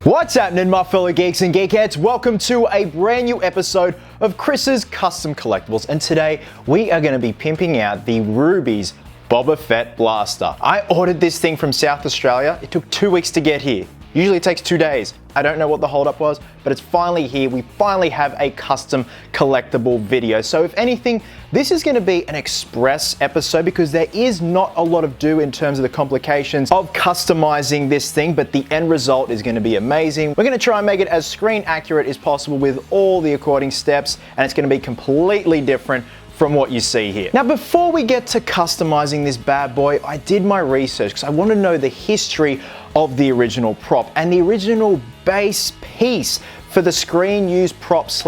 What's happening, my fellow geeks and geekettes? Welcome to a brand new episode of Chris's Custom Collectibles, and today we are going to be pimping out the Rubies Boba Fett blaster. I ordered this thing from South Australia. It took 2 weeks to get here. Usually it takes 2 days. I don't know what the holdup was, but it's finally here. We finally have a custom collectible video. So if anything, this is gonna be an express episode because there is not a lot of do in terms of the complications of customizing this thing, but the end result is gonna be amazing. We're gonna try and make it as screen accurate as possible with all the according steps, and it's gonna be completely different from what you see here. Now, before we get to customizing this bad boy, I did my research because I want to know the history of the original prop, and the original base piece for the screen used props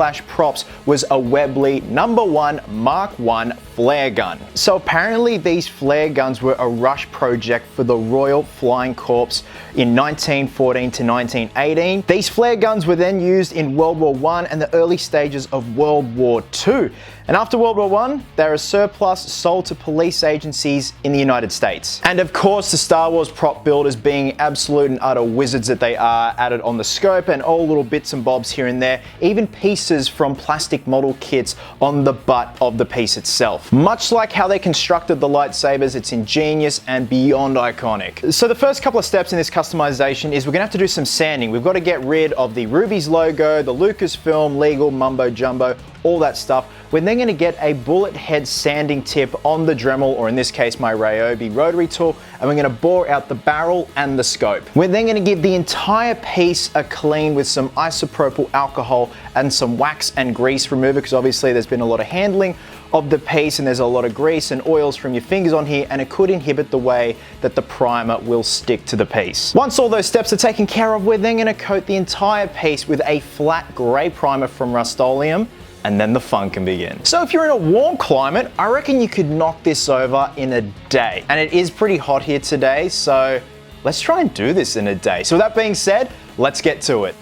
was a Webley #1 Mark I flare gun. So apparently these flare guns were a rush project for the Royal Flying Corps in 1914 to 1918. These flare guns were then used in World War I and the early stages of World War II. And after World War I, they're a surplus sold to police agencies in the United States. And of course, the Star Wars prop builders, being absolute and utter wizards that they are, added on the scope and all little bits and bobs here and there, even pieces from plastic model kits on the butt of the piece itself. Much like how they constructed the lightsabers, it's ingenious and beyond iconic. So the first couple of steps in this customization is we're gonna have to do some sanding. We've got to get rid of the Rubies logo, the Lucasfilm legal mumbo jumbo, all that stuff. We're then going to get a bullet head sanding tip on the Dremel, or in this case my Ryobi rotary tool, and we're going to bore out the barrel and the scope. We're then going to give the entire piece a clean with some isopropyl alcohol and some wax and grease remover, because obviously there's been a lot of handling of the piece and there's a lot of grease and oils from your fingers on here, and it could inhibit the way that the primer will stick to the piece. Once all those steps are taken care of, we're then going to coat the entire piece with a flat grey primer from Rust-Oleum, and then the fun can begin. So if you're in a warm climate, I reckon you could knock this over in a day. And it is pretty hot here today, so let's try and do this in a day. So with that being said, let's get to it.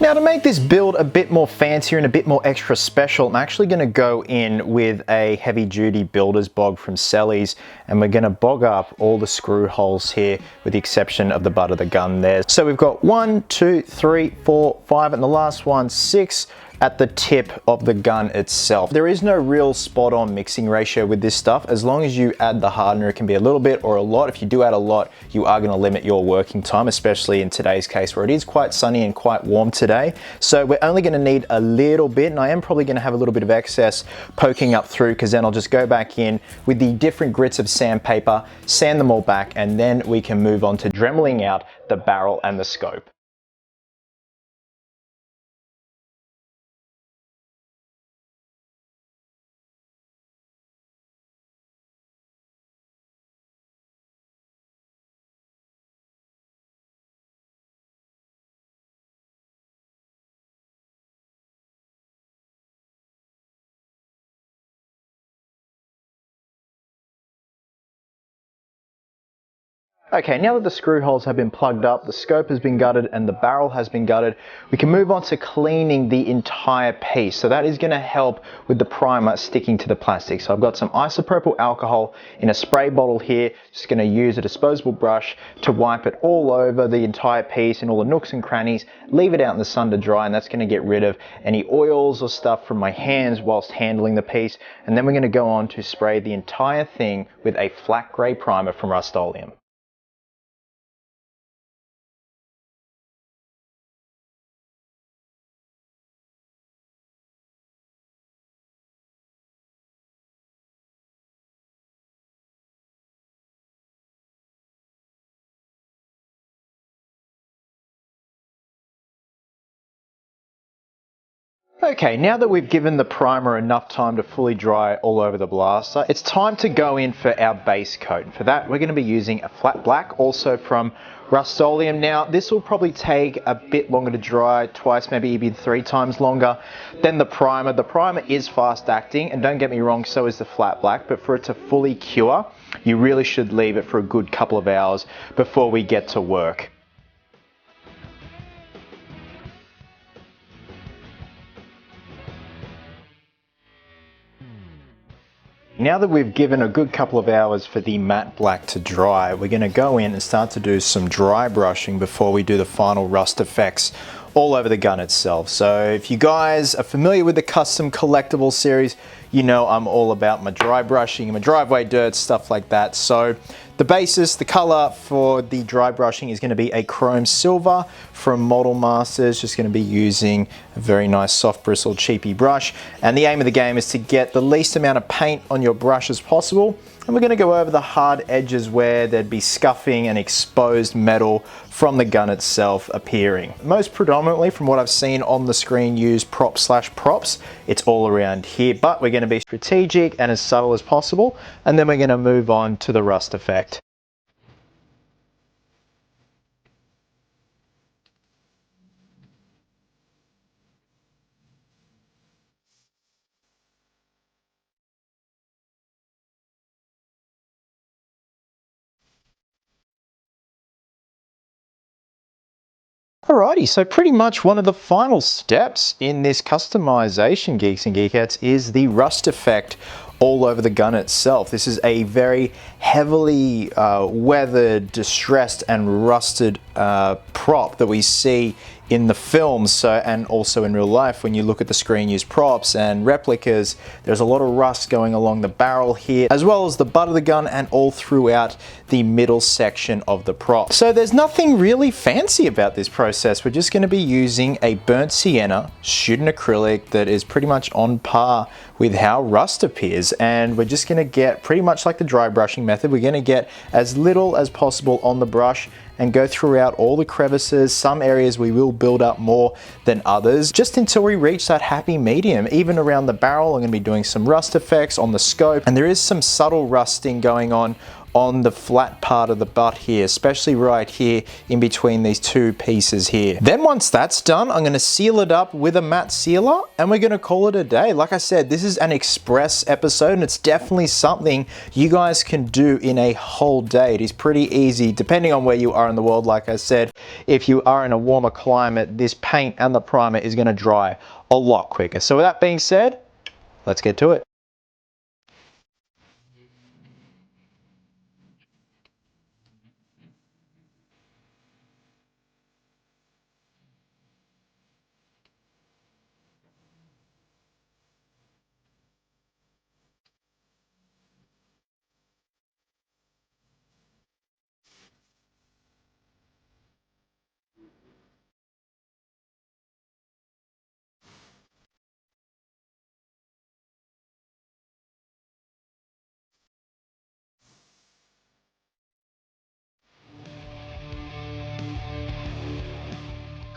Now, to make this build a bit more fancier and a bit more extra special, I'm actually going to go in with a heavy duty builder's bog from Sellies, and we're going to bog up all the screw holes here with the exception of the butt of the gun there. So we've got 1, 2, 3, 4, 5, and the last one, 6 at the tip of the gun itself. There is no real spot on mixing ratio with this stuff. As long as you add the hardener, it can be a little bit or a lot. If you do add a lot, you are gonna limit your working time, especially in today's case where it is quite sunny and quite warm today. So we're only gonna need a little bit, and I am probably gonna have a little bit of excess poking up through, because then I'll just go back in with the different grits of sandpaper, sand them all back, and then we can move on to dremeling out the barrel and the scope. Okay, now that the screw holes have been plugged up, the scope has been gutted, and the barrel has been gutted, we can move on to cleaning the entire piece. So that is going to help with the primer sticking to the plastic. So I've got some isopropyl alcohol in a spray bottle here. Just going to use a disposable brush to wipe it all over the entire piece and all the nooks and crannies. Leave it out in the sun to dry, and that's going to get rid of any oils or stuff from my hands whilst handling the piece. And then we're going to go on to spray the entire thing with a flat grey primer from Rust-Oleum. Okay, now that we've given the primer enough time to fully dry all over the blaster, it's time to go in for our base coat. For that, we're going to be using a flat black, also from Rust-Oleum. Now, this will probably take a bit longer to dry, twice, maybe even 3 times longer than the primer. The primer is fast acting, and don't get me wrong, so is the flat black, but for it to fully cure, you really should leave it for a good couple of hours before we get to work. Now that we've given a good couple of hours for the matte black to dry, we're going to go in and start to do some dry brushing before we do the final rust effects all over the gun itself. So if you guys are familiar with the custom collectible series, you know I'm all about my dry brushing and my driveway dirt, stuff like that. So the basis, the color for the dry brushing is going to be a chrome silver from Model Masters. Just going to be using a very nice soft bristle cheapy brush. And the aim of the game is to get the least amount of paint on your brush as possible. And we're going to go over the hard edges where there'd be scuffing and exposed metal from the gun itself appearing. Most predominantly, from what I've seen on the screen, use props, it's all around here, but we're going to be strategic and as subtle as possible, and then we're going to move on to the rust effect. Alrighty, so pretty much one of the final steps in this customization, Geeks and Geekettes, is the rust effect all over the gun itself. This is a very heavily weathered, distressed and rusted prop that we see in the films, and also in real life. When you look at the screen use props and replicas, there's a lot of rust going along the barrel here, as well as the butt of the gun and all throughout the middle section of the prop. So there's nothing really fancy about this process. We're just going to be using a burnt sienna student acrylic that is pretty much on par with how rust appears, and we're just going to get pretty much like the dry brushing method. We're going to get as little as possible on the brush and go throughout all the crevices. Some areas we will build up more than others, just until we reach that happy medium. Even around the barrel, I'm going to be doing some rust effects on the scope, and there is some subtle rusting going on the flat part of the butt here, especially right here in between these two pieces here. Then once that's done, I'm going to seal it up with a matte sealer and we're going to call it a day. Like I said, this is an express episode and it's definitely something you guys can do in a whole day. It is pretty easy depending on where you are in the world. Like I said, if you are in a warmer climate, this paint and the primer is going to dry a lot quicker. So with that being said, let's get to it.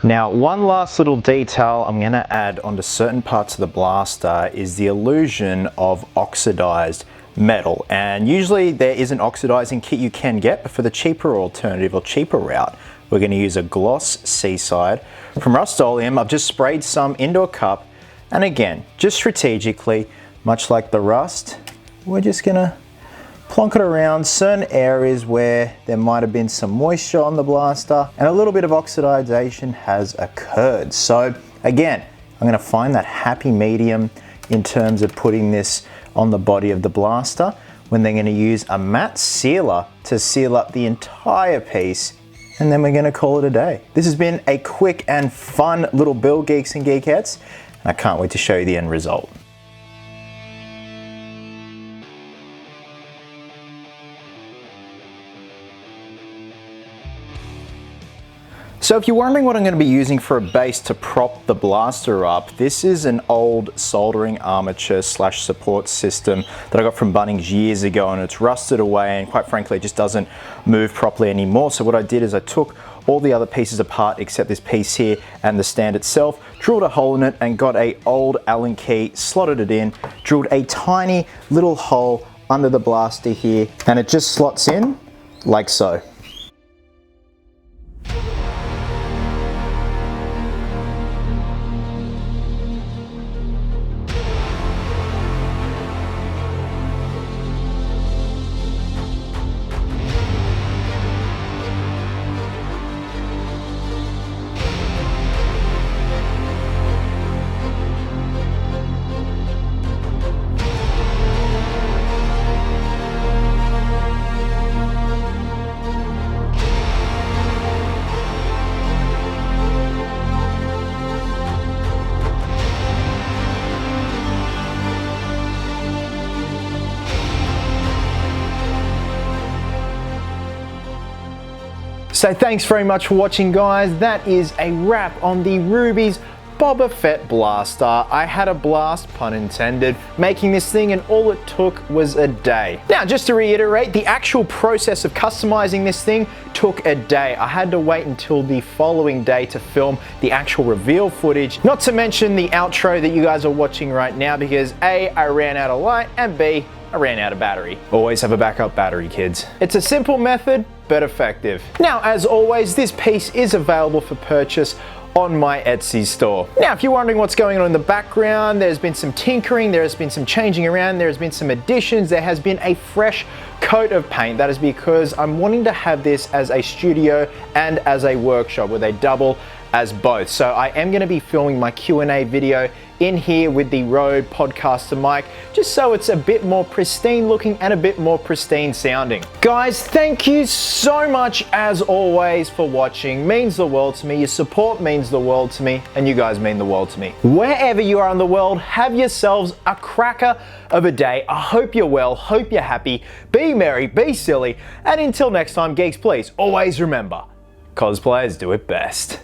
Now, one last little detail I'm going to add onto certain parts of the blaster is the illusion of oxidized metal. And usually there is an oxidizing kit you can get, but for the cheaper alternative or cheaper route, we're going to use a gloss Seaside from Rust-Oleum. I've just sprayed some into a cup, and again, just strategically, much like the rust, we're just going to plonk it around certain areas where there might have been some moisture on the blaster and a little bit of oxidization has occurred. So again, I'm going to find that happy medium in terms of putting this on the body of the blaster, when they're going to use a matte sealer to seal up the entire piece, and then we're going to call it a day. This has been a quick and fun little build, Geeks and Geekettes, and I can't wait to show you the end result. So if you're wondering what I'm going to be using for a base to prop the blaster up, this is an old soldering armature slash support system that I got from Bunnings years ago, and it's rusted away and quite frankly it just doesn't move properly anymore. So what I did is I took all the other pieces apart except this piece here and the stand itself, drilled a hole in it and got a old Allen key, slotted it in, drilled a tiny little hole under the blaster here, and it just slots in like so. So thanks very much for watching, guys. That is a wrap on the Rubies Boba Fett blaster. I had a blast, pun intended, making this thing, and all it took was a day. Now, just to reiterate, the actual process of customizing this thing took a day. I had to wait until the following day to film the actual reveal footage, not to mention the outro that you guys are watching right now, because A, I ran out of light, and B, I ran out of battery. Always have a backup battery, kids. It's a simple method, but effective. Now, as always, this piece is available for purchase on my Etsy store. Now, if you're wondering what's going on in the background, there's been some tinkering, there has been some changing around, there has been some additions, there has been a fresh coat of paint. That is because I'm wanting to have this as a studio and as a workshop, where they double as both. So I am going to be filming my Q&A video in here with the Rode Podcaster mic, just so it's a bit more pristine looking and a bit more pristine sounding. Guys, thank you so much as always for watching. Means the world to me. Your support means the world to me, and you guys mean the world to me. Wherever you are in the world, have yourselves a cracker of a day. I hope you're well, hope you're happy, be merry, be silly, and until next time, geeks, please always remember, cosplayers do it best.